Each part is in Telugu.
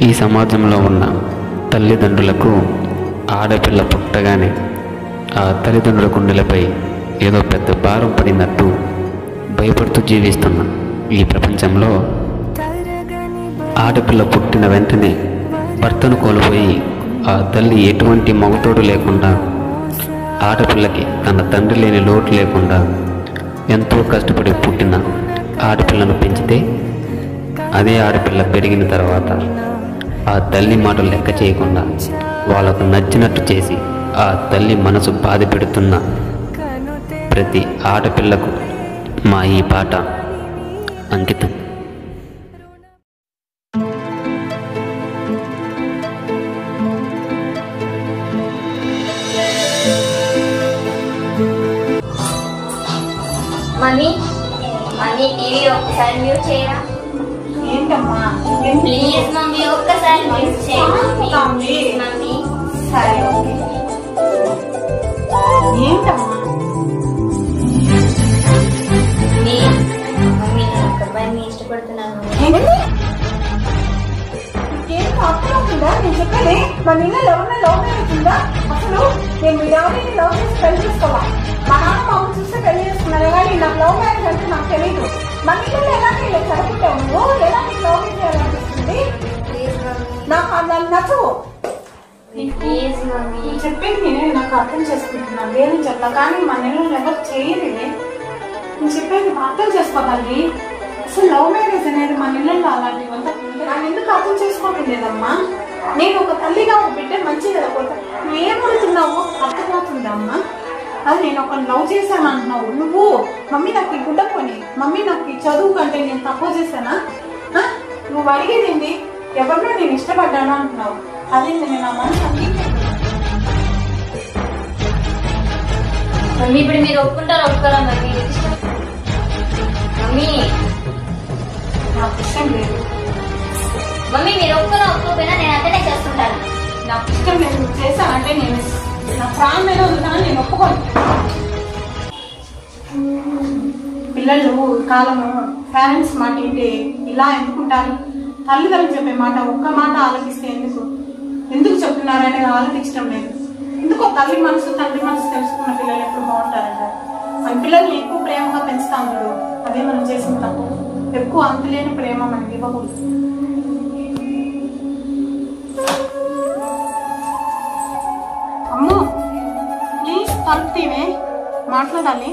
ఈ సమాజంలో ఉన్న తల్లిదండ్రులకు ఆడపిల్ల పుట్టగానే ఆ తల్లిదండ్రుల గుండెలపై ఏదో పెద్ద భారం పడినట్టు భయపడుతూ జీవిస్తున్న ఈ ప్రపంచంలో ఆడపిల్ల పుట్టిన వెంటనే భర్తను కోల్పోయి ఆ తల్లి ఎటువంటి మగతోడు లేకుండా ఆడపిల్లకి తన తండ్రి లేని లోటు లేకుండా ఎంతో కష్టపడి పుట్టిన ఆడపిల్లను పెంచితే అదే ఆడపిల్ల పెరిగిన తర్వాత ఆ తల్లి మాటలు లెక్క చేయకుండా వాళ్ళకు నచ్చినట్టు చేసి ఆ తల్లి మనసు బాధ పెడుతున్న ప్రతి ఆడపిల్లకు మా ఈ పాట అంకితం. మమ్మీ మమ్మీ టీవీ ఒక్కసారి మ్యూట్ చేయరా? ఏంటమ్మా? ప్లీజ్ మమ్మీ ఒక్కసారి మ్యూట్ చేయండి మమ్మీ. సరే ఓకే. ఏంటమ్మా? మమ్మీ నేను ఒక అబ్బాయిని ఇష్టపడుతున్నాను. ఏం అర్థమవుతుందా నేను చెప్పేది? మన ఇళ్ళలో ఎవరైనా లవ్ మ్యారేజ్ ఉందా? అసలు నేను ఎవరిని లవ్ చేసి పెళ్లి చేసుకోవా? మా నాన్న మామ చూస్తే పెళ్లి చేసుకున్నాను కానీ నాకు లవ్ మ్యారేజ్ అంటే నాకు తెలియదు. మన ఇళ్ళలో ఎలాంటి చదువుకుంటావు నువ్వు? ఎలాంటి లవ్ చేయాలనిపిస్తుంది? నాకు అది నచ్చవు. చెప్పేది నేనే నాకు అర్థం చేసుకుంటున్నాను, లేదని చెప్పా. కానీ మన ఇళ్ళలో ఎవరు చేయలేదు. నేను చెప్పేది అర్థం చేసుకోవాలి. అసలు లవ్ మ్యారేజ్ అనేది మన ఇళ్ళలో అలాంటివి అంతా నన్ను ఎందుకు అర్థం చేసుకోవట్లేదమ్మా? నేను ఒక తల్లిగా ఒక బిడ్డ మంచిగా నువ్వు ఏమవుతున్నావు అర్థమవుతుందమ్మా? అది నేను ఒక లవ్ చేశాను అంటున్నావు నువ్వు. మమ్మీ నాకు ఈ గుడ్డ కొని, మమ్మీ నాకు ఈ చదువు కంటే నేను తక్కువ చేశానా? నువ్వు అడిగేదేంటి? ఎవరినో నేను ఇష్టపడ్డాను అంటున్నావు. అదేంటి నేను ఆ మనసు మమ్మీ ఇప్పుడు మీరు ఒప్పుకుంటారా ఒప్పుకోరా? మమ్మీ మమ్మీ నాకు ఇష్టం లేదు. మమ్మీ మీరు ఒప్పుకోరా ఒప్పుకోపోయినా నేను అతనే చేస్తుంటాను. నాకు ఇష్టం లేదు. నువ్వు చేశానంటే నేను నా ప్రాణం మీద ఉంటున్నా, నేను ఒప్పుకోను. పిల్లలు కాలము పేరెంట్స్ మాట ఏంటి ఇలా ఎందుకుంటారు? తల్లిదండ్రులు చెప్పే మాట ఒక్క మాట ఆలోచిస్తే ఎందుకు చెప్తున్నారు అనేది ఆలోచించడం లేదు. ఎందుకో తల్లి మనసు తండ్రి మనసు తెలుసుకున్న పిల్లలు ఎప్పుడు బాగుంటారంట. మన పిల్లల్ని ఎక్కువ ప్రేమగా పెంచుతాం చూడు, అదే మనం చేసిన తప్పు. ఎక్కువ అంతులేని ప్రేమ మనకి ఇవ్వకూడదు. అమ్మో ప్లీజ్ తలుపుతీవే, మాట్లాడాలి.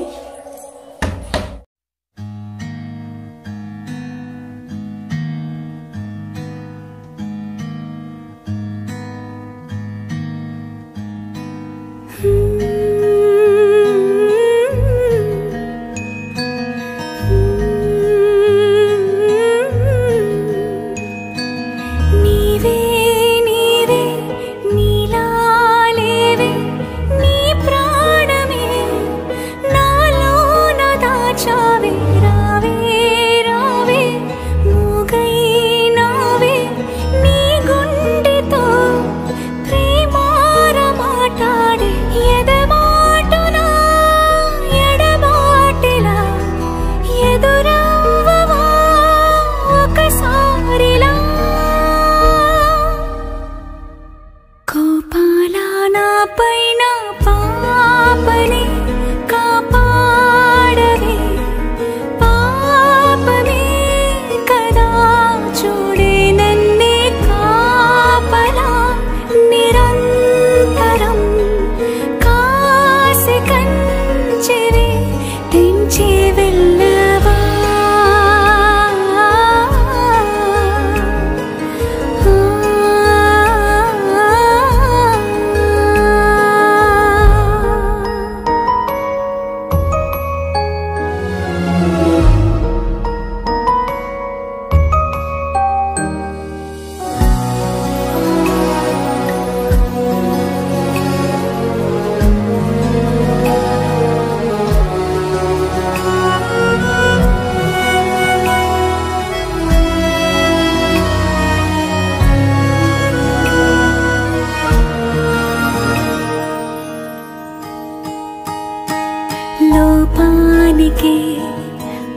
లోపానికి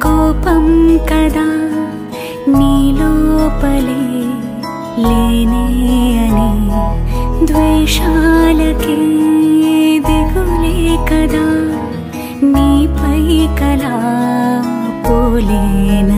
కోపం కదా నీ లోపలే లేనే అని ద్వేషాలకే దిగులే కదా నీపై కలా పోలేన